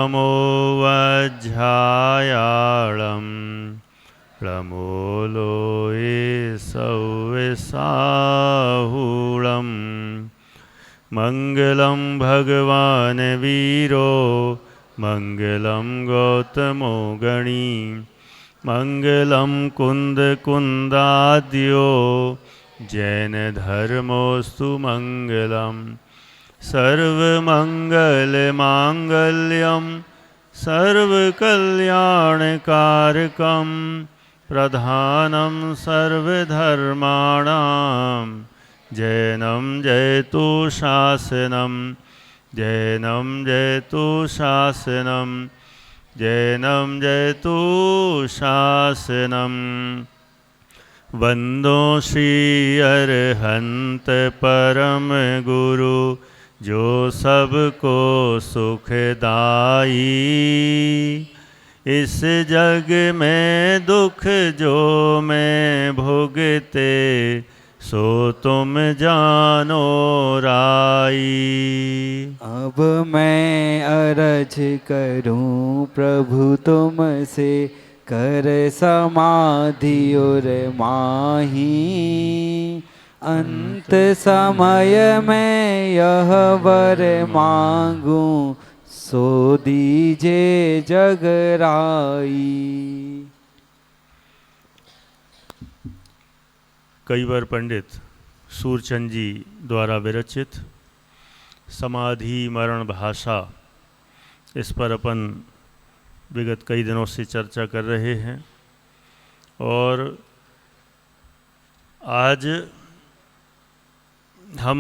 नमो वज्झायाळं प्रमोलोये सौविसाहुळं मङ्गलं भगवान् वीरो मङ्गलं गौतमो गणी मङ्गलं कुन्दकुन्दाद्यो जैनधर्मोऽस्तु मङ्गलम् सर्वमङ्गलमाङ्गल्यं सर्वकल्याणकारकं प्रधानं सर्वधर्माणां जैनं जयतु शासनं जैनं जयतु शासनं जैनं जयतु शासनं वन्दो श्री अरहन्त परम गुरु जो सबको सुखदाई इस जग में दुख जो मैं भोगते सो तुम जानो राई। अब मैं अरज करूं प्रभु तुमसे कर समाधि और माही अंत समय में यह वर मांगूं सो दीजे जगराई। कईवर पंडित सूरचंद जी द्वारा विरचित समाधि मरण भाषा, इस पर अपन विगत कई दिनों से चर्चा कर रहे हैं और आज हम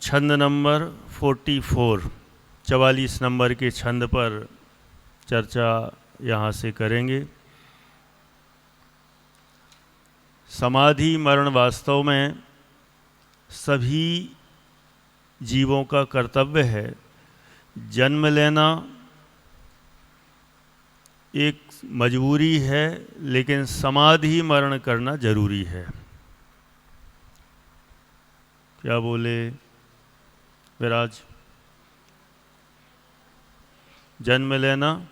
छंद नंबर 44 नंबर के छंद पर चर्चा यहाँ से करेंगे। समाधि मरण वास्तव में सभी जीवों का कर्तव्य है। जन्म लेना एक मजबूरी है, लेकिन समाधि मरण करना जरूरी है। क्या बोले विराज? जन्म लेना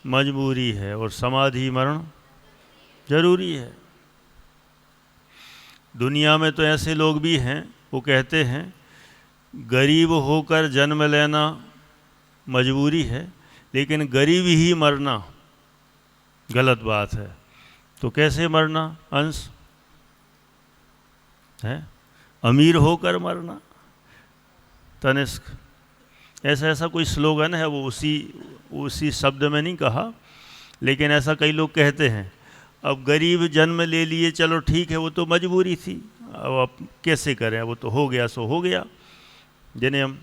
मजबूरी है और समाधि मरण जरूरी है। दुनिया में तो ऐसे लोग भी हैं, वो कहते हैं गरीब होकर जन्म लेना मजबूरी है, लेकिन गरीब ही मरना गलत बात है। तो कैसे मरना अंश है? अमीर होकर मरना। तनिष्क ऐसा कोई स्लोगन है, वो उसी शब्द में नहीं कहा, लेकिन ऐसा कई लोग कहते हैं। अब गरीब जन्म ले लिए, चलो ठीक है, वो तो मजबूरी थी, अब कैसे करें, वो तो हो गया सो हो गया जिन्हें हम,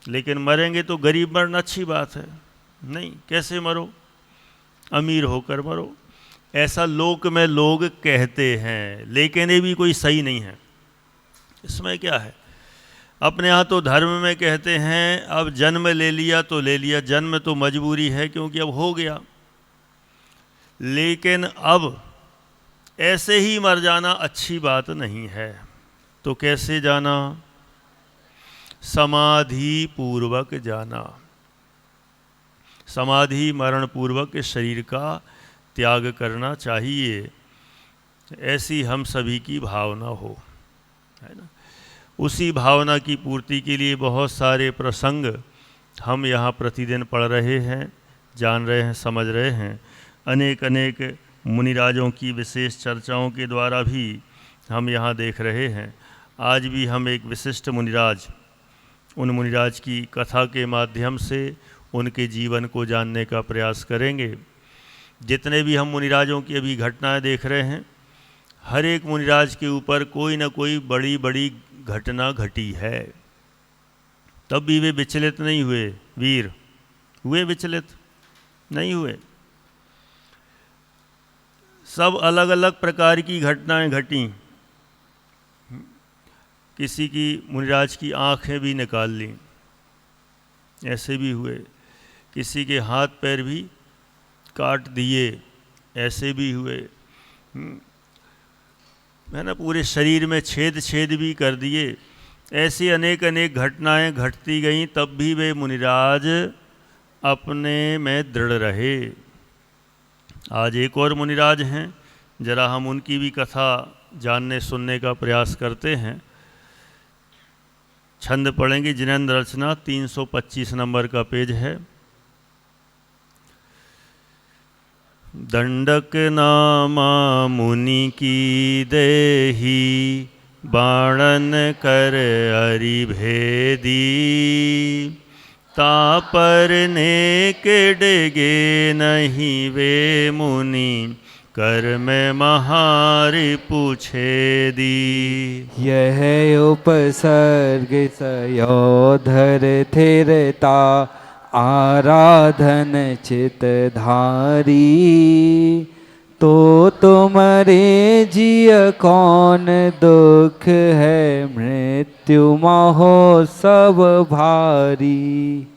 लेकिन मरेंगे तो गरीब मरना अच्छी बात है नहीं। कैसे मरो? अमीर होकर मरो। ऐसा लोक में लोग कहते हैं, लेकिन ये भी कोई सही नहीं है। इसमें क्या है? अपने यहाँ तो धर्म में कहते हैं अब जन्म ले लिया तो ले लिया, जन्म तो मजबूरी है क्योंकि अब हो गया। लेकिन अब ऐसे ही मर जाना अच्छी बात नहीं है। तो कैसे जाना? समाधि पूर्वक जाना। समाधि मरण पूर्वक शरीर का त्याग करना चाहिए, ऐसी हम सभी की भावना हो, है ना। उसी भावना की पूर्ति के लिए बहुत सारे प्रसंग हम यहाँ प्रतिदिन पढ़ रहे हैं, जान रहे हैं, समझ रहे हैं। अनेक अनेक मुनिराजों की विशेष चर्चाओं के द्वारा भी हम यहाँ देख रहे हैं। आज भी हम एक विशिष्ट मुनिराज, उन मुनिराज की कथा के माध्यम से उनके जीवन को जानने का प्रयास करेंगे। जितने भी हम मुनिराजों की अभी घटनाएं देख रहे हैं, हर एक मुनिराज के ऊपर कोई ना कोई बड़ी बड़ी घटना घटी है, तब भी वे विचलित नहीं हुए। वीर हुए विचलित नहीं हुए। सब अलग अलग प्रकार की घटनाएं घटी। किसी की मुनिराज की आंखें भी निकाल ली, ऐसे भी हुए। किसी के हाथ पैर भी काट दिए, ऐसे भी हुए। है ना, पूरे शरीर में छेद छेद भी कर दिए। ऐसी अनेक अनेक घटनाएं घटती गईं, तब भी वे मुनिराज अपने में दृढ़ रहे। आज एक और मुनिराज हैं, जरा हम उनकी भी कथा जानने सुनने का प्रयास करते हैं। छंद पढ़ेंगे, जिनेंद्र रचना 325 नंबर का पेज है। दंडक नामा मुनि की देही, बाणन कर अरि भेदी, तापर ने के डेगे नहीं वे मुनि, कर में महारि पूछे दी। यह उपसर्ग सयोधर थिरता, आराधन चित धारी, तो तुम्हारे जिय कौन दुख है, मृत्यु महो सब भारी।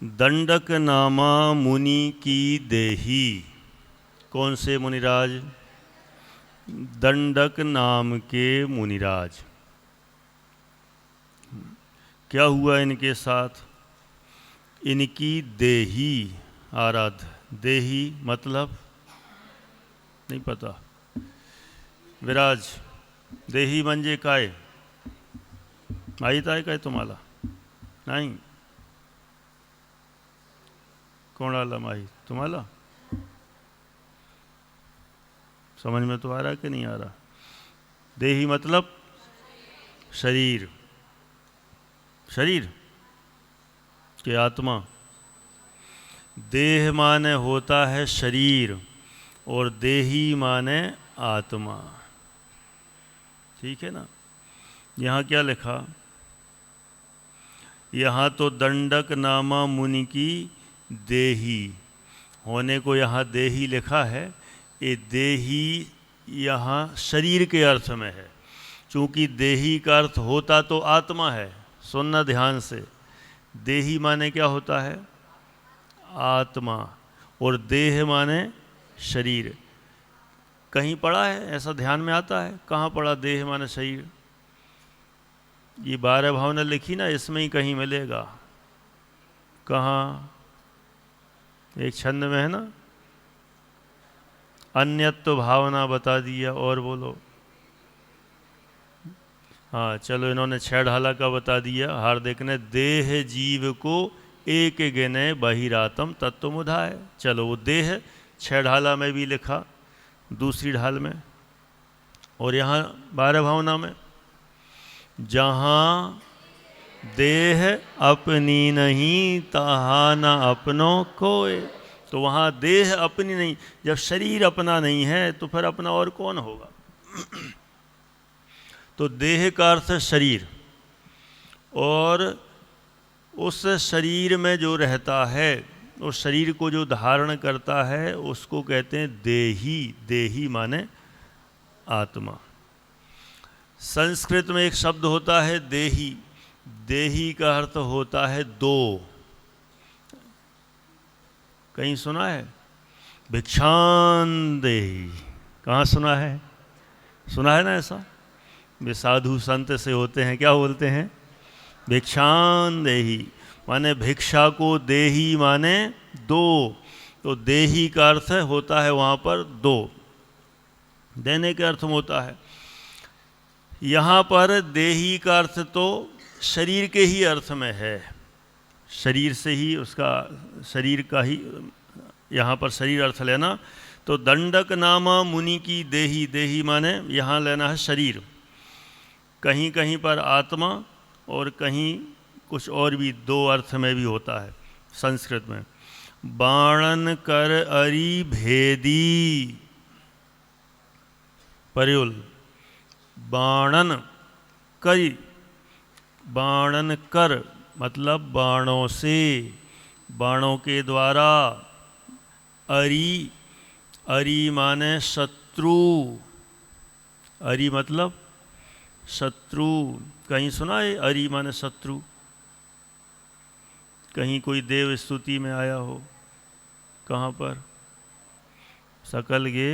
दंडक नामा मुनि की देही। कौन से मुनिराज? दंडक नाम के मुनिराज। क्या हुआ इनके साथ? इनकी देही आराध्य। देही मतलब नहीं पता। विराज देही म्हणजे काय? माहीत आहे काय तुम्हाला? नाही? कोणाला माहीत? तुम्हाला समझ में तो आ रहा कि नहीं आ रहा? देही मतलब शरीर। शरीर के आत्मा। देह माने होता है शरीर और देही माने आत्मा। ठीक है ना? यहाँ क्या लिखा? यहाँ तो दंडक नामा मुनि की देही होने को यहाँ देही लिखा है। ये देही यहाँ शरीर के अर्थ में है, चूँकि देही का अर्थ होता तो आत्मा है। सुनना ध्यान से। देही माने क्या होता है? आत्मा। और देह माने शरीर। कहीं पढ़ा है ऐसा? ध्यान में आता है? कहाँ पढ़ा देह माने शरीर? ये 12 भावना लिखी ना, इसमें ही कहीं मिलेगा। कहाँ? एक छंद में है ना, अन्यत्व भावना बता दिया। और बोलो। हाँ चलो, इन्होंने 6 ढाला का बता दिया। हार्दिक ने देह जीव को एक गिने बहिरातम तत्व मुधाय। चलो वो देह 6 ढाला में भी लिखा, दूसरी ढाल में। और यहाँ 12 भावना में, जहाँ देह अपनी नहीं, तहाँ न अपनों कोय। तो वहाँ देह अपनी नहीं। जब शरीर अपना नहीं है तो फिर अपना और कौन होगा? तो देह का अर्थ शरीर, और उस शरीर में जो रहता है, उस शरीर को जो धारण करता है, उसको कहते हैं देही। देही माने आत्मा। संस्कृत में एक शब्द होता है देही। देही का अर्थ होता है दो। कहीं सुना है? भिक्षान देही। कहाँ सुना है? सुना है ना ऐसा? वे साधु संत से होते हैं, क्या बोलते हैं? भिक्षान देही माने भिक्षा को, देही माने दो। तो देही का अर्थ होता है वहाँ पर दो, देने के अर्थ में होता है। यहाँ पर देही का अर्थ तो शरीर के ही अर्थ में है। शरीर से ही उसका, शरीर का ही यहाँ पर शरीर अर्थ लेना। तो दंडक नामा मुनि की देही। देही माने यहाँ लेना है शरीर। कहीं कहीं पर आत्मा और कहीं कुछ और भी दो अर्थ में भी होता है संस्कृत में। बाणन कर अरि भेदी। प्रयुल बाणन करी। बाणन कर मतलब बाणों से, बाणों के द्वारा। अरि, अरि माने शत्रु। अरि मतलब शत्रु। कहीं सुना है अरि माने शत्रु? कहीं कोई देव स्तुति में आया हो? कहाँ पर? सकल गे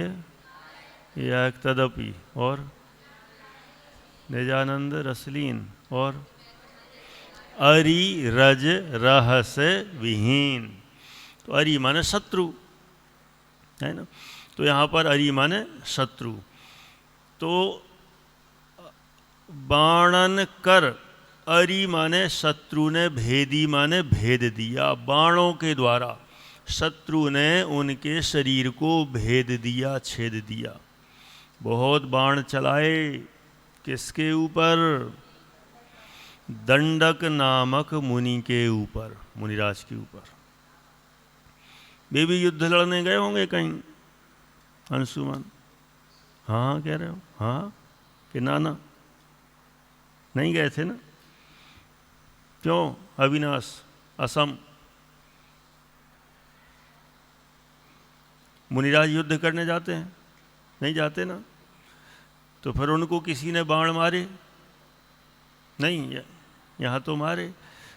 या तदपि और निजानंद रसलीन और अरि रज रहस्य विहीन। तो अरि माने शत्रु, है ना। तो यहाँ पर अरि माने शत्रु। तो बाणन कर, अरि माने शत्रु ने, भेदी माने भेद दिया। बाणों के द्वारा शत्रु ने उनके शरीर को भेद दिया, छेद दिया। बहुत बाण चलाए, किसके ऊपर? दंडक नामक मुनि के ऊपर, मुनिराज के ऊपर। वे भी युद्ध लड़ने गए होंगे कहीं, अंशुमन? हाँ कह रहे हो? हाँ कि नाना नहीं गए थे ना? क्यों? अविनाश, असम मुनिराज युद्ध करने जाते हैं? नहीं जाते ना। तो फिर उनको किसी ने बाण मारे? नहीं, यहाँ तो मारे।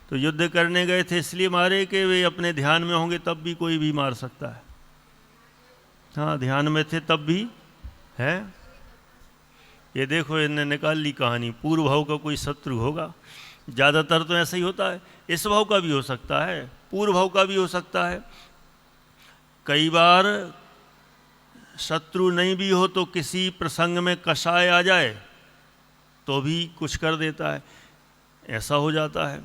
तो युद्ध करने गए थे इसलिए मारे कि वे अपने ध्यान में होंगे तब भी कोई भी मार सकता है। हाँ, ध्यान में थे तब भी है। ये देखो, इन्हें निकाल ली कहानी। पूर्व भाव का कोई शत्रु होगा, ज़्यादातर तो ऐसा ही होता है। इस भाव का भी हो सकता है, पूर्व भाव का भी हो सकता है। कई बार शत्रु नहीं भी हो तो किसी प्रसंग में कषाय आ जाए तो भी कुछ कर देता है, ऐसा हो जाता है।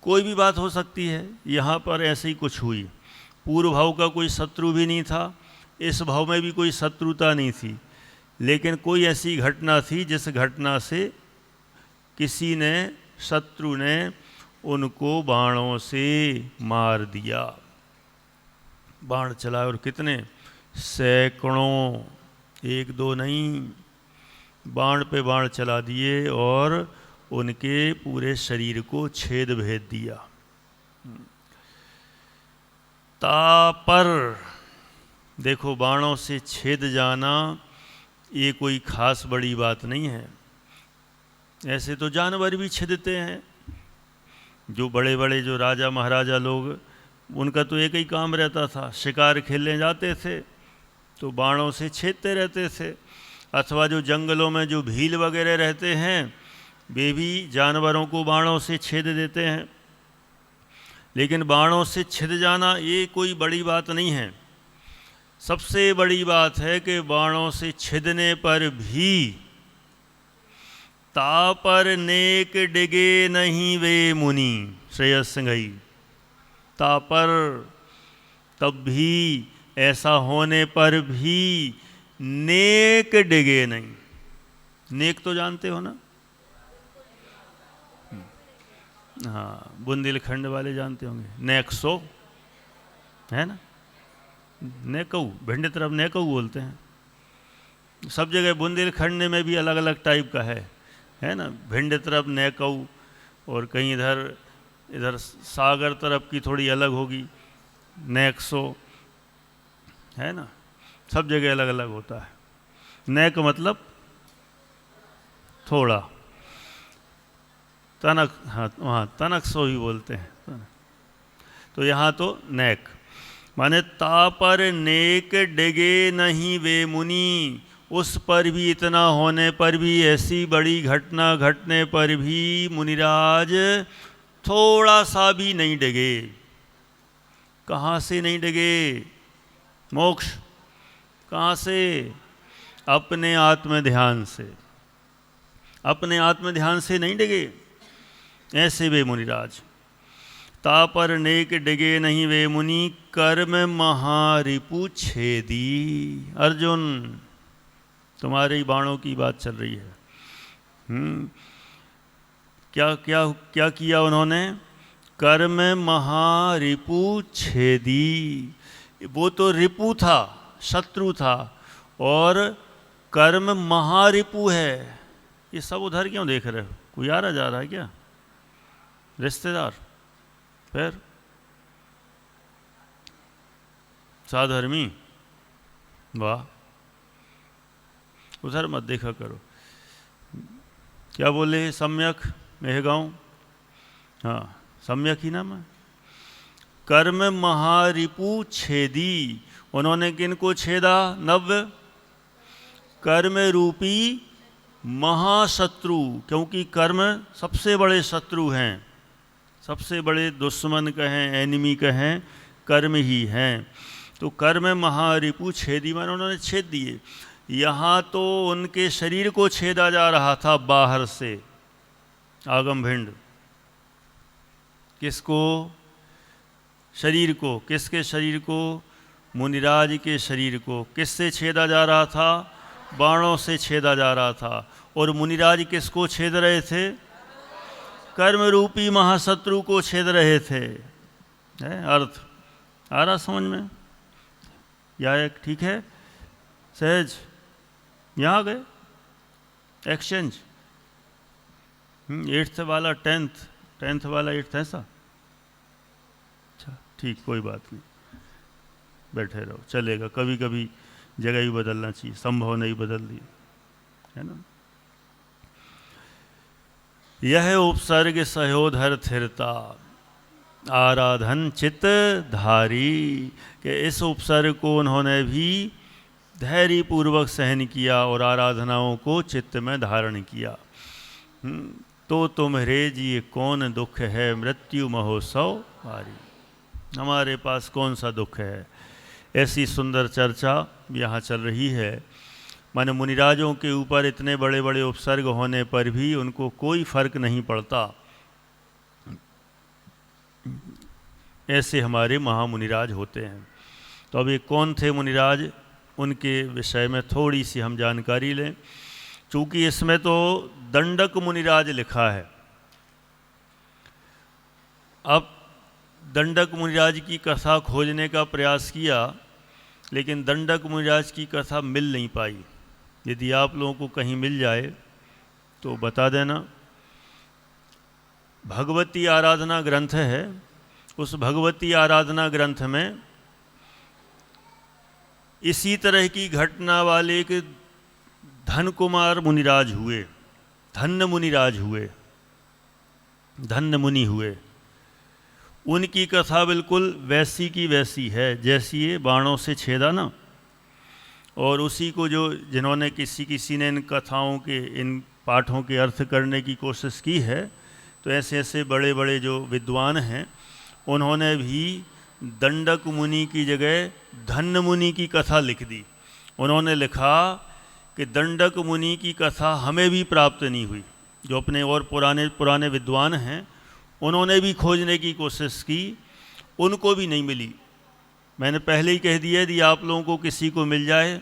कोई भी बात हो सकती है। यहाँ पर ऐसे ही कुछ हुई। पूर्व भाव का कोई शत्रु भी नहीं था, इस भाव में भी कोई शत्रुता नहीं थी, लेकिन कोई ऐसी घटना थी जिस घटना से किसी ने, शत्रु ने उनको बाणों से मार दिया। बाण चलाए, और कितने? सैकड़ों, एक दो नहीं, बाण पे बाण चला दिए और उनके पूरे शरीर को छेद भेद दिया। तापर, देखो बाणों से छेद जाना ये कोई खास बड़ी बात नहीं है। ऐसे तो जानवर भी छेदते हैं। जो बड़े बड़े जो राजा महाराजा लोग, उनका तो एक ही काम रहता था, शिकार खेलने जाते थे तो बाणों से छेदते रहते थे। अथवा जो जंगलों में जो भील वगैरह रहते हैं, वे भी जानवरों को बाणों से छेद देते हैं। लेकिन बाणों से छिद जाना ये कोई बड़ी बात नहीं है। सबसे बड़ी बात है कि बाणों से छिदने पर भी तापर नेक डिगे नहीं वे मुनि, श्रेयस सिंघई। तापर, तब भी, ऐसा होने पर भी नेक डिगे नहीं। नेक तो जानते हो ना? हाँ, बुंदेलखंड वाले जानते होंगे। नेकसो है ना, नेकऊ, भिंड तरफ नेकऊ बोलते हैं। सब जगह बुंदेलखंड में भी अलग अलग टाइप का है ना। भिंड तरफ नेकऊ, और कहीं इधर सागर तरफ की थोड़ी अलग होगी, नेकसो, है ना। सब जगह अलग अलग होता है। नेक मतलब थोड़ा, तनक, हाँ वहाँ तनक सो ही बोलते हैं। तो यहाँ तो नेक माने तापर नेक डिगे नहीं वे मुनि। उस पर भी, इतना होने पर भी, ऐसी बड़ी घटना घटने पर भी मुनिराज थोड़ा सा भी नहीं डिगे। कहाँ से नहीं डिगे? मोक्ष कहाँ से? अपने आत्म ध्यान से। अपने आत्म ध्यान से नहीं डिगे। ऐसे वे मुनिराज। तापर नेक डिगे नहीं वे मुनि, कर्म महारिपु छेदी। अर्जुन, तुम्हारे बाणों की बात चल रही है। क्या क्या क्या किया उन्होंने? कर्म महारिपु छेदी। वो तो रिपु था, शत्रु था, और कर्म महारिपु है। ये सब उधर क्यों देख रहे हो? कोई आ रहा जा रहा है क्या? रिश्तेदार? फिर साधर्मी? वाह, उधर मत देखा करो। क्या बोले? सम्यक मेहगांव, हाँ सम्यक ही नाम है। कर्म महारिपु छेदी। उन्होंने किनको छेदा? नव्य कर्म रूपी महाशत्रु। क्योंकि कर्म सबसे बड़े शत्रु हैं, सबसे बड़े दुश्मन कहें, एनिमी कहें, कर्म ही हैं। तो कर्म महारिपु छेदी, माने उन्होंने छेद दिए। यहाँ तो उनके शरीर को छेदा जा रहा था बाहर से, आगम भिंड। किसको? शरीर को। किसके शरीर को? मुनिराज के शरीर को। किससे छेदा जा रहा था? बाणों से छेदा जा रहा था। और मुनिराज किसको छेद रहे थे? कर्म रूपी महाशत्रु को छेद रहे थे। है अर्थ आ रहा समझ में? या एक ठीक है सहज? यहाँ गए एक्सचेंज 8th वाला 10th वाला 8th ऐसा? अच्छा ठीक, कोई बात नहीं, बैठे रहो, चलेगा। कभी कभी जगह भी बदलना चाहिए, संभव नहीं बदल दी, है ना। यह उपसर्ग सहोधर थिरता आराधन चित्त धारी, कि इस उपसर्ग को उन्होंने भी धैर्य पूर्वक सहन किया और आराधनाओं को चित्त में धारण किया। तो तुम्हारे जी कौन दुख है मृत्यु महोत्सव भारी, हमारे पास कौन सा दुख है। ऐसी सुंदर चर्चा यहाँ चल रही है। माने मुनिराजों के ऊपर इतने बड़े बड़े उपसर्ग होने पर भी उनको कोई फर्क नहीं पड़ता। ऐसे हमारे महामुनिराज होते हैं। तो अब ये कौन थे मुनिराज, उनके विषय में थोड़ी सी हम जानकारी लें। चूँकि इसमें तो दंडक मुनिराज लिखा है। अब दंडक मुनिराज की कथा खोजने का प्रयास किया, लेकिन दंडक मुनिराज की कथा मिल नहीं पाई। यदि आप लोगों को कहीं मिल जाए तो बता देना। भगवती आराधना ग्रंथ है, उस भगवती आराधना ग्रंथ में इसी तरह की घटना वाले एक धन कुमार मुनिराज हुए, धन्य मुनिराज हुए, धन्य मुनि हुए। उनकी कथा बिल्कुल वैसी की वैसी है जैसी ये बाणों से छेदा ना। और उसी को जो जिन्होंने किसी ने इन कथाओं के, इन पाठों के अर्थ करने की कोशिश की है, तो ऐसे ऐसे बड़े बड़े जो विद्वान हैं उन्होंने भी दंडक मुनि की जगह धन्य मुनि की कथा लिख दी। उन्होंने लिखा कि दंडक मुनि की कथा हमें भी प्राप्त नहीं हुई। जो अपने और पुराने विद्वान हैं उन्होंने भी खोजने की कोशिश की, उनको भी नहीं मिली। मैंने पहले ही कह दिया, यदि आप लोगों को किसी को मिल जाए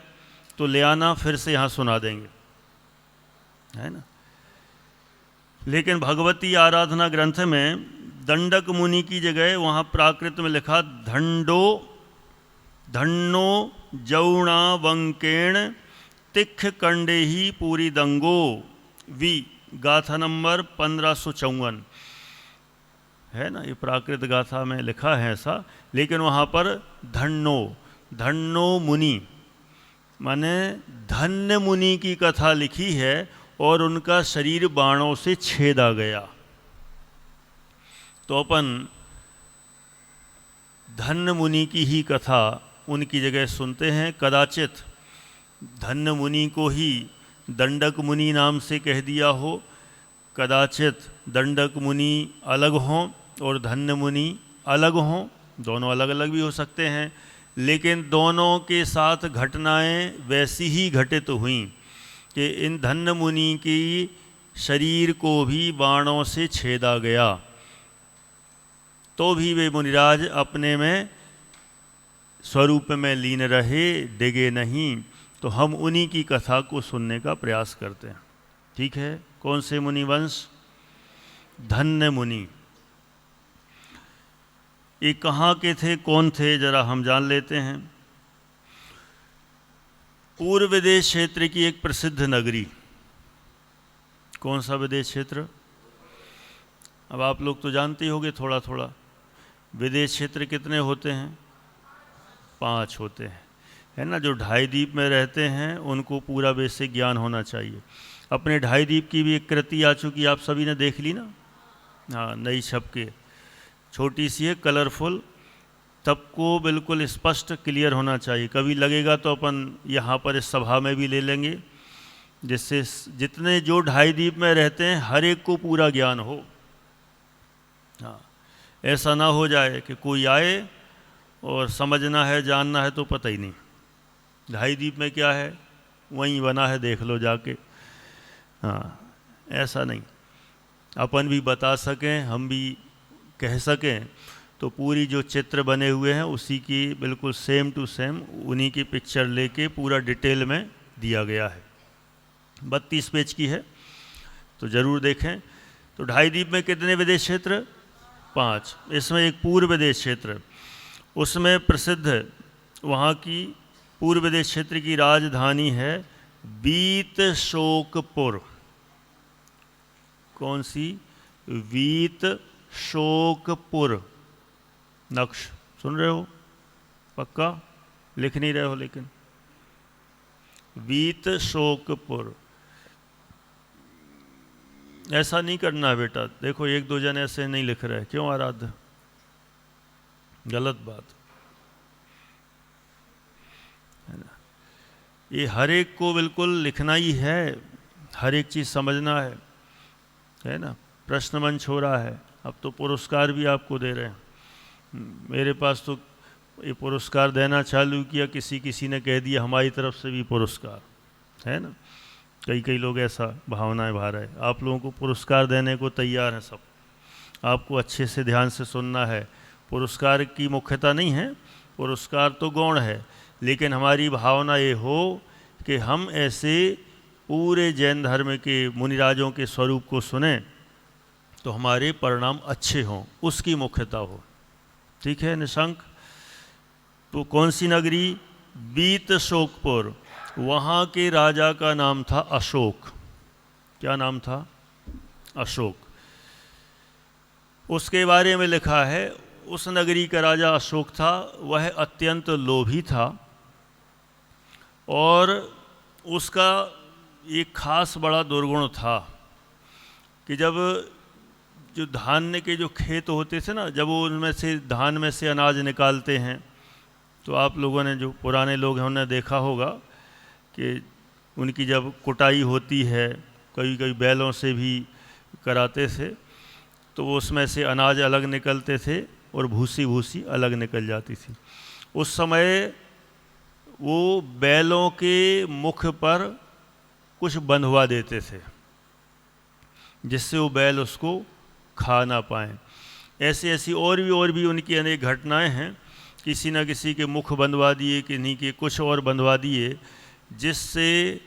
तो ले आना, फिर से यहाँ सुना देंगे, है ना। लेकिन भगवती आराधना ग्रंथ में दंडक मुनि की जगह वहाँ प्राकृत में लिखा धन्नो जौणा वंकेण तिख कंडे ही पूरी दंगो वी, गाथा नंबर 1554 है ना। ये प्राकृत गाथा में लिखा है ऐसा, लेकिन वहाँ पर धन्नो मुनि माने धन्य मुनि की कथा लिखी है और उनका शरीर बाणों से छेदा गया। तो अपन धन्य मुनि की ही कथा उनकी जगह सुनते हैं। कदाचित धन्य मुनि को ही दंडक मुनि नाम से कह दिया हो, कदाचित दंडक मुनि अलग हों और धन्य मुनि अलग हों, दोनों अलग अलग भी हो सकते हैं। लेकिन दोनों के साथ घटनाएं वैसी ही घटित हुईं कि इन धन्य मुनि की शरीर को भी बाणों से छेदा गया, तो भी वे मुनिराज अपने में स्वरूप में लीन रहे, डिगे नहीं। तो हम उन्हीं की कथा को सुनने का प्रयास करते हैं। ठीक है, कौन से मुनि वंश? धन्य मुनि। ये कहाँ के थे, कौन थे, जरा हम जान लेते हैं। पूर्व विदेश क्षेत्र की एक प्रसिद्ध नगरी। कौन सा विदेश क्षेत्र? अब आप लोग तो जानते ही होंगे थोड़ा थोड़ा। विदेश क्षेत्र कितने होते हैं? 5 होते हैं, है ना। जो ढाई द्वीप में रहते हैं उनको पूरा बेसिक ज्ञान होना चाहिए। अपने ढाई द्वीप की भी एक कृति आ चुकी, आप सभी ने देख ली ना। हाँ, नई छप के, छोटी सी है, कलरफुल, सबको बिल्कुल स्पष्ट क्लियर होना चाहिए। कभी लगेगा तो अपन यहाँ पर इस सभा में भी ले लेंगे, जिससे जितने जो ढाई द्वीप में रहते हैं हर एक को पूरा ज्ञान हो। हाँ, ऐसा ना हो जाए कि कोई आए और समझना है, जानना है तो पता ही नहीं। ढाई दीप में क्या है, वहीं बना है, देख लो जाके। हाँ, ऐसा नहीं। अपन भी बता सकें, हम भी कह सकें, तो पूरी जो चित्र बने हुए हैं उसी की बिल्कुल सेम टू सेम उन्हीं की पिक्चर लेके पूरा डिटेल में दिया गया है। 32 पेज की है, तो ज़रूर देखें। तो ढाई दीप में कितने विदेश क्षेत्र? 5। इसमें एक पूर्व विदेश क्षेत्र, उसमें प्रसिद्ध वहाँ की पूर्व विदेश क्षेत्र की राजधानी है वीतशोकपुर। कौन सी? वीतशोकपुर। नक्श सुन रहे हो? पक्का लिख नहीं रहे हो लेकिन। वीतशोकपुर। ऐसा नहीं करना है बेटा। देखो 1-2 जन ऐसे नहीं लिख रहे, क्यों आराध्य? गलत बात है ना। ये हर एक को बिल्कुल लिखना ही है, हर एक चीज़ समझना है ना। प्रश्न मंच हो रहा है, अब तो पुरस्कार भी आपको दे रहे हैं। मेरे पास तो ये पुरस्कार देना चालू किया, किसी ने कह दिया हमारी तरफ से भी पुरस्कार है ना। कई लोग ऐसा भावनाएं भा रहे हैं। आप लोगों को पुरस्कार देने को तैयार हैं सब। आपको अच्छे से ध्यान से सुनना है। पुरस्कार की मुख्यता नहीं है, पुरस्कार तो गौण है, लेकिन हमारी भावना ये हो कि हम ऐसे पूरे जैन धर्म के मुनिराजों के स्वरूप को सुने तो हमारे परिणाम अच्छे हों, उसकी मुख्यता हो। ठीक है निशंक? तो कौन सी नगरी? वीतशोकपुर। वहाँ के राजा का नाम था अशोक। क्या नाम था? अशोक। उसके बारे में लिखा है, उस नगरी का राजा अशोक था, वह अत्यंत लोभी था और उसका एक खास बड़ा दुर्गुण था कि जब जो धान्य के जो खेत होते थे ना, जब वो उनमें से धान में से अनाज निकालते हैं, तो आप लोगों ने, जो पुराने लोग हैं, उन्होंने देखा होगा कि उनकी जब कुटाई होती है, कभी बैलों से भी कराते थे, तो वो उसमें से अनाज अलग निकलते थे और भूसी अलग निकल जाती थी। उस समय वो बैलों के मुख पर कुछ बंधवा देते थे जिससे वो बैल उसको खा ना पाएँ। ऐसी और भी उनकी अनेक घटनाएं हैं। किसी न किसी के मुख बंधवा दिए, किन्हीं के कुछ और बंधवा दिए, जिससे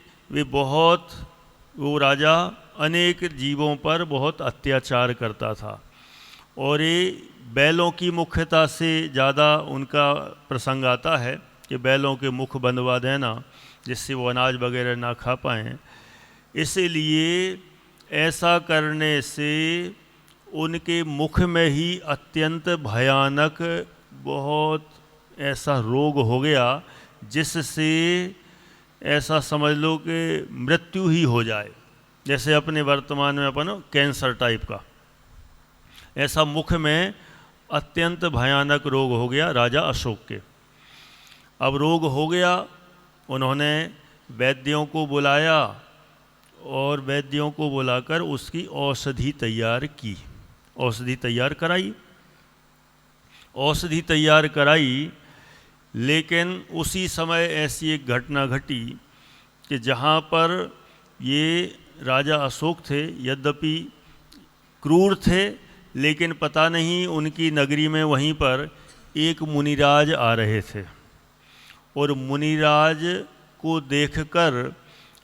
वो राजा अनेक जीवों पर बहुत अत्याचार करता था। और ये बैलों की मुख्यता से ज़्यादा उनका प्रसंग आता है कि बैलों के मुख बंधवा देना जिससे वो अनाज वगैरह ना खा पाएँ। इसलिए ऐसा करने से उनके मुख में ही अत्यंत भयानक बहुत ऐसा रोग हो गया जिससे ऐसा समझ लो कि मृत्यु ही हो जाए। जैसे अपने वर्तमान में अपन कैंसर टाइप का, ऐसा मुख में अत्यंत भयानक रोग हो गया राजा अशोक के। अब रोग हो गया, उन्होंने वैद्यों को बुलाया और वैद्यों को बुलाकर उसकी औषधि तैयार की, औषधि तैयार कराई। लेकिन उसी समय ऐसी एक घटना घटी कि जहाँ पर ये राजा अशोक थे, यद्यपि क्रूर थे, लेकिन पता नहीं उनकी नगरी में वहीं पर एक मुनिराज आ रहे थे और मुनिराज को देखकर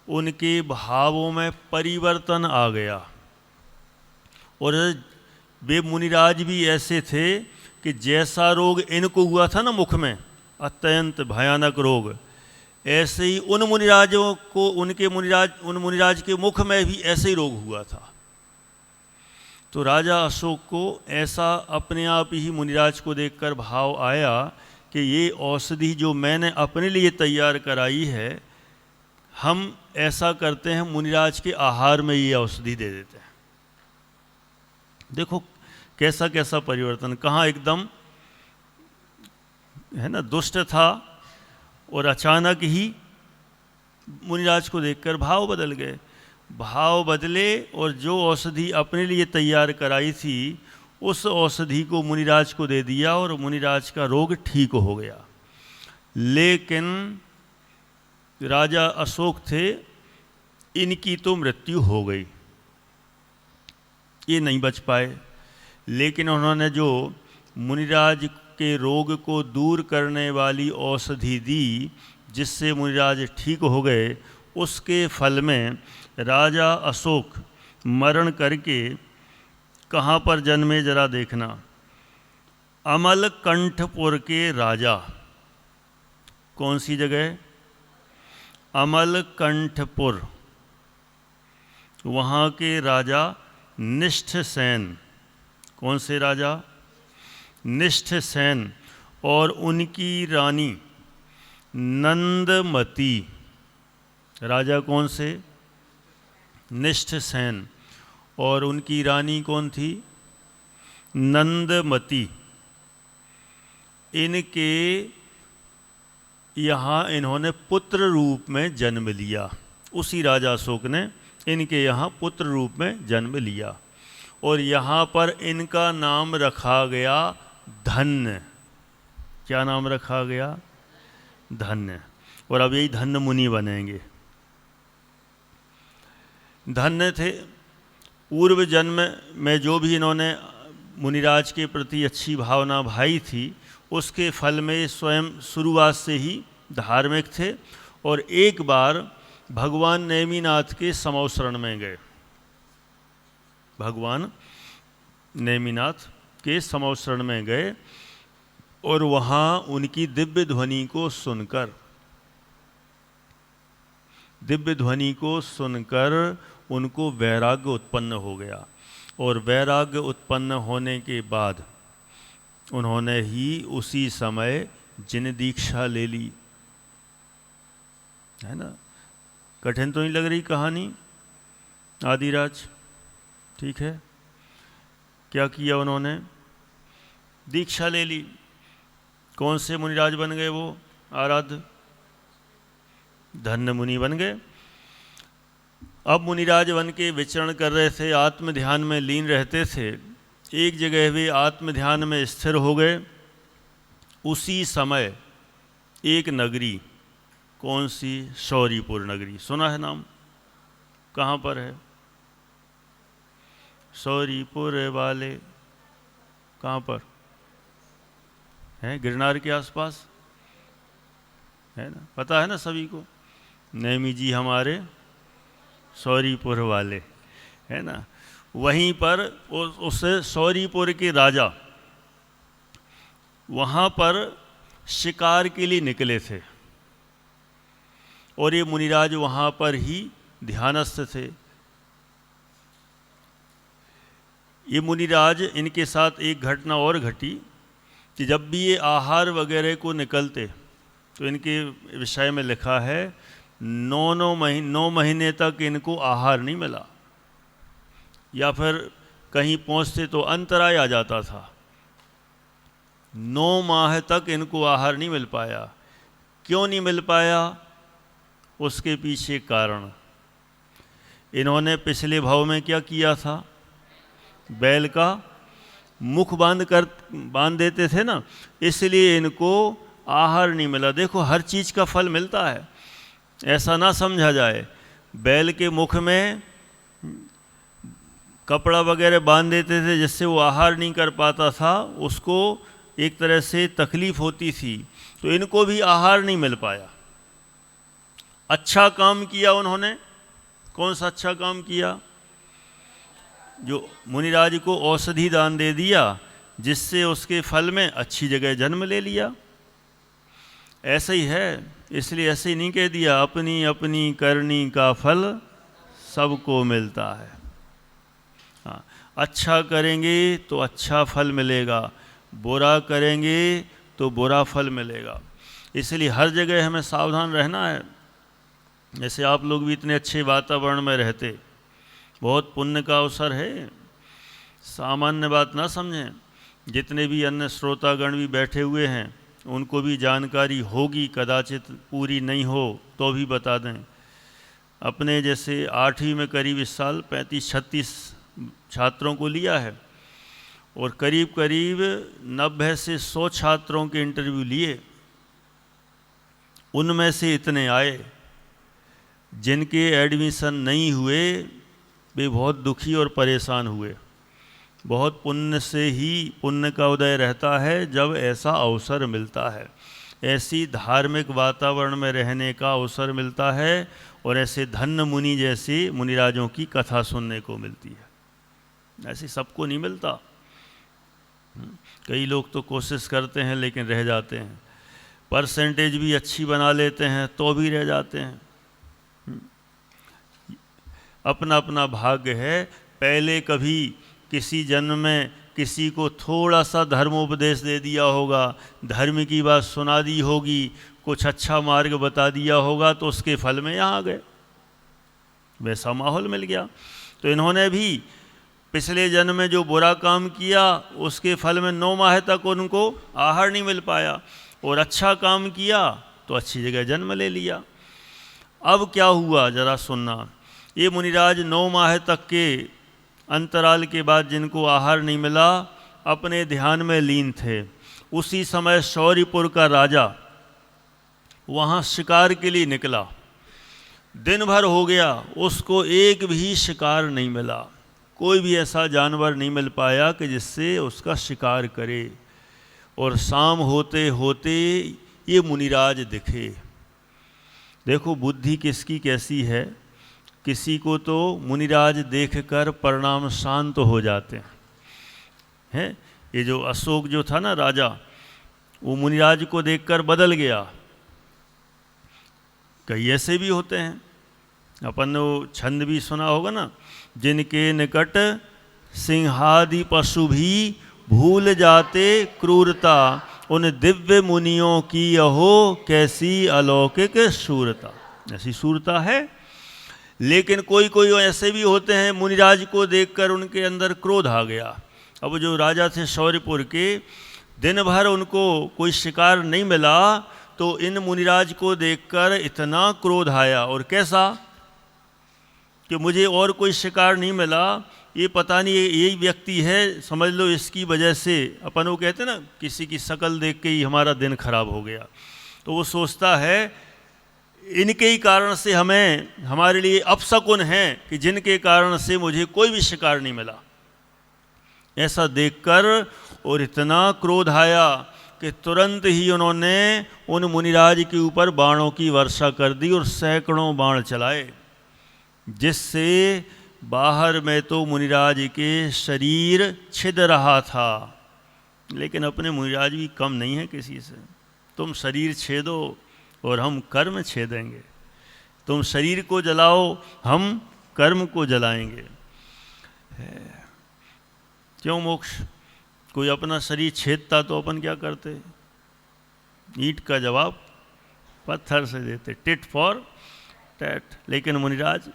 उनके भावों में परिवर्तन आ गया। और वे मुनिराज भी ऐसे थे कि जैसा रोग इनको हुआ था ना मुख में, अत्यंत भयानक रोग, ऐसे ही उन मुनिराजों को, उन मुनिराज के मुख में भी ऐसे ही रोग हुआ था। तो राजा अशोक को ऐसा अपने आप ही मुनिराज को देखकर भाव आया कि ये औषधि जो मैंने अपने लिए तैयार कराई है, हम ऐसा करते हैं मुनिराज के आहार में ये औषधि दे देते हैं। देखो कैसा कैसा परिवर्तन, कहाँ एकदम है ना दुष्ट था और अचानक ही मुनिराज को देखकर भाव बदल गए। भाव बदले और जो औषधि अपने लिए तैयार कराई थी उस औषधि को मुनिराज को दे दिया और मुनिराज का रोग ठीक हो गया। लेकिन राजा अशोक थे, इनकी तो मृत्यु हो गई, ये नहीं बच पाए। लेकिन उन्होंने जो मुनिराज के रोग को दूर करने वाली औषधि दी, जिससे मुनिराज ठीक हो गए, उसके फल में राजा अशोक मरण करके कहाँ पर जन्मे जरा देखना, अमलकंठपुर के राजा। कौन सी जगह? अमलकंठपुर। वहाँ के राजा निष्ठसेन। कौन से राजा? निष्ठसेन। और उनकी रानी नंदमती। राजा कौन से? निष्ठसेन। और उनकी रानी कौन थी? नंदमती। इनके यहाँ इन्होंने पुत्र रूप में जन्म लिया। उसी राजा अशोक ने इनके यहाँ पुत्र रूप में जन्म लिया और यहाँ पर इनका नाम रखा गया धन्य। क्या नाम रखा गया? धन्य। और अब यही धन्य मुनि बनेंगे। धन्य थे। पूर्व जन्म में जो भी इन्होंने मुनिराज के प्रति अच्छी भावना भाई थी, उसके फल में स्वयं शुरुआत से ही धार्मिक थे। और एक बार भगवान नेमिनाथ के समौशरण में गए। भगवान नेमिनाथ के समौशरण में गए और वहाँ उनकी दिव्य ध्वनि को सुनकर उनको वैराग्य उत्पन्न हो गया। और वैराग्य उत्पन्न होने के बाद उन्होंने ही उसी समय जिन दीक्षा ले ली। है ना? कठिन तो नहीं लग रही कहानी आदिराज? ठीक है। क्या किया उन्होंने? दीक्षा ले ली। कौन से मुनिराज बन गए वो? आराध्य धन्य मुनि बन गए। अब मुनिराज बन के विचरण कर रहे थे, आत्म ध्यान में लीन रहते थे। एक जगह वे आत्म ध्यान में स्थिर हो गए। उसी समय एक नगरी, कौन सी? शौरीपुर नगरी। सुना है नाम? कहाँ पर है? शौरीपुर वाले कहाँ पर हैं? गिरनार के आसपास है ना? पता है ना सभी को? नेमी जी हमारे शौरीपुर वाले, है ना? वहीं पर उस शौरीपुर के राजा वहाँ पर शिकार के लिए निकले थे और ये मुनिराज वहाँ पर ही ध्यानस्थ थे। ये मुनिराज, इनके साथ एक घटना और घटी कि जब भी ये आहार वगैरह को निकलते तो इनके विषय में लिखा है 9 महीने तक इनको आहार नहीं मिला, या फिर कहीं पहुंचते तो अंतराय आ जाता था। 9 माह तक इनको आहार नहीं मिल पाया। क्यों नहीं मिल पाया? उसके पीछे कारण, इन्होंने पिछले भाव में क्या किया था? बैल का मुख बांध देते थे ना, इसलिए इनको आहार नहीं मिला। देखो, हर चीज़ का फल मिलता है, ऐसा ना समझा जाए। बैल के मुख में कपड़ा वगैरह बांध देते थे जिससे वो आहार नहीं कर पाता था, उसको एक तरह से तकलीफ होती थी, तो इनको भी आहार नहीं मिल पाया। अच्छा काम किया उन्होंने। कौन सा अच्छा काम किया? जो मुनिराज को औषधि दान दे दिया, जिससे उसके फल में अच्छी जगह जन्म ले लिया। ऐसा ही है, इसलिए ऐसे ही नहीं कह दिया अपनी अपनी करनी का फल सबको मिलता है। हाँ, अच्छा करेंगे तो अच्छा फल मिलेगा, बुरा करेंगे तो बुरा फल मिलेगा। इसलिए हर जगह हमें सावधान रहना है। जैसे आप लोग भी इतने अच्छे वातावरण में रहते, बहुत पुण्य का अवसर है, सामान्य बात ना समझें। जितने भी अन्य श्रोतागण भी बैठे हुए हैं उनको भी जानकारी होगी, कदाचित पूरी नहीं हो तो भी बता दें। अपने जैसे 8वीं में करीब इस साल 35-36 छात्रों को लिया है और करीब करीब 90 से 100 छात्रों के इंटरव्यू लिए। उनमें से इतने आए जिनके एडमिशन नहीं हुए, वे बहुत दुखी और परेशान हुए। बहुत पुण्य से ही पुण्य का उदय रहता है जब ऐसा अवसर मिलता है, ऐसी धार्मिक वातावरण में रहने का अवसर मिलता है, और ऐसे धन्य मुनि जैसे मुनिराजों की कथा सुनने को मिलती है। ऐसे सबको नहीं मिलता। कई लोग तो कोशिश करते हैं लेकिन रह जाते हैं, परसेंटेज भी अच्छी बना लेते हैं तो भी रह जाते हैं। अपना अपना भाग्य है। पहले कभी किसी जन्म में किसी को थोड़ा सा धर्मोपदेश दे दिया होगा, धर्म की बात सुना दी होगी, कुछ अच्छा मार्ग बता दिया होगा, तो उसके फल में यहाँ आ गए, वैसा माहौल मिल गया। तो इन्होंने भी पिछले जन्म में जो बुरा काम किया उसके फल में 9 माह तक उनको आहार नहीं मिल पाया, और अच्छा काम किया तो अच्छी जगह जन्म ले लिया। अब क्या हुआ जरा सुनना। ये मुनिराज 9 माह तक के अंतराल के बाद जिनको आहार नहीं मिला, अपने ध्यान में लीन थे। उसी समय शौर्यपुर का राजा वहाँ शिकार के लिए निकला। दिन भर हो गया, उसको एक भी शिकार नहीं मिला, कोई भी ऐसा जानवर नहीं मिल पाया कि जिससे उसका शिकार करे। और शाम होते होते ये मुनिराज दिखे। देखो बुद्धि किसकी कैसी है। किसी को तो मुनिराज देखकर परिणाम शांत हो जाते हैं। ये जो अशोक जो था ना राजा, वो मुनिराज को देखकर बदल गया। कई ऐसे भी होते हैं, अपन वो छंद भी सुना होगा ना, जिनके निकट सिंहादि पशु भी भूल जाते क्रूरता, उन दिव्य मुनियों की अहो कैसी अलौकिक शूरता। ऐसी शूरता है। लेकिन कोई कोई ऐसे भी होते हैं, मुनिराज को देखकर उनके अंदर क्रोध आ गया। अब जो राजा थे शौर्यपुर के, दिन भर उनको कोई शिकार नहीं मिला, तो इन मुनिराज को देखकर इतना क्रोध आया। और कैसा कि मुझे और कोई शिकार नहीं मिला, ये पता नहीं यही व्यक्ति है, समझ लो इसकी वजह से, अपन वो कहते हैं ना किसी की शक्ल देख के ही हमारा दिन खराब हो गया, तो वो सोचता है इनके ही कारण से हमारे लिए अपशकुन है कि जिनके कारण से मुझे कोई भी शिकार नहीं मिला। ऐसा देखकर और इतना क्रोध आया कि तुरंत ही उन्होंने उन मुनिराज के ऊपर बाणों की वर्षा कर दी और सैकड़ों बाण चलाए, जिससे बाहर में तो मुनिराज के शरीर छिद रहा था। लेकिन अपने मुनिराज भी कम नहीं है किसी से। तुम शरीर छेदो और हम कर्म छेदेंगे, तुम शरीर को जलाओ हम कर्म को जलाएंगे। क्यों मोक्ष? कोई अपना शरीर छेदता तो अपन क्या करते? ईंट का जवाब पत्थर से देते, टिट फॉर टैट। लेकिन मुनिराज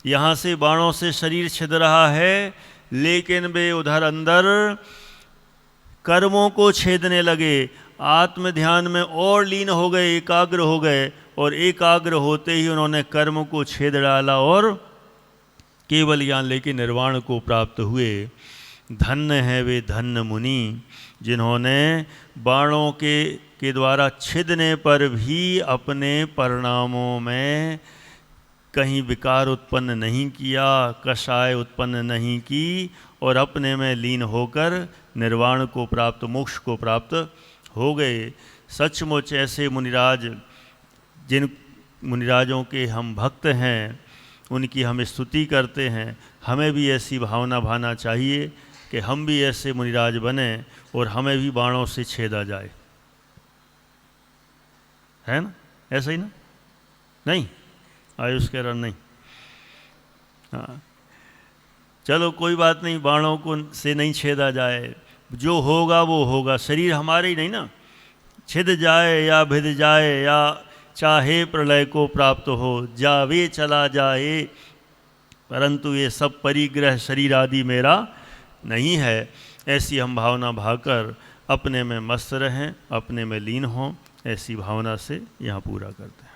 यहाँ से बाणों से शरीर छिद रहा है, लेकिन वे उधर अंदर कर्मों को छेदने लगे, आत्म ध्यान में और लीन हो गए, एकाग्र हो गए, और एकाग्र होते ही उन्होंने कर्म को छेद डाला और केवल ज्ञान लेके निर्वाण को प्राप्त हुए। धन्य है वे धन्य मुनि जिन्होंने बाणों के द्वारा छिदने पर भी अपने परिणामों में कहीं विकार उत्पन्न नहीं किया, कषाय उत्पन्न नहीं की, और अपने में लीन होकर निर्वाण को प्राप्त, मोक्ष को प्राप्त हो गए। सचमुच ऐसे मुनिराज, जिन मुनिराजों के हम भक्त हैं, उनकी हम स्तुति करते हैं। हमें भी ऐसी भावना भाना चाहिए कि हम भी ऐसे मुनिराज बने और हमें भी बाणों से छेदा जाए, है ना? ऐसा ही ना? नहीं आयुष कह रहा नहीं। हाँ चलो कोई बात नहीं, बाणों को से नहीं छेदा जाए, जो होगा वो होगा। शरीर हमारे ही नहीं ना, छिद जाए या भिद जाए या चाहे प्रलय को प्राप्त हो, जावे चला जाए, परंतु ये सब परिग्रह शरीर आदि मेरा नहीं है। ऐसी हम भावना भाकर अपने में मस्त रहें, अपने में लीन हों, ऐसी भावना से यहाँ पूरा करते हैं।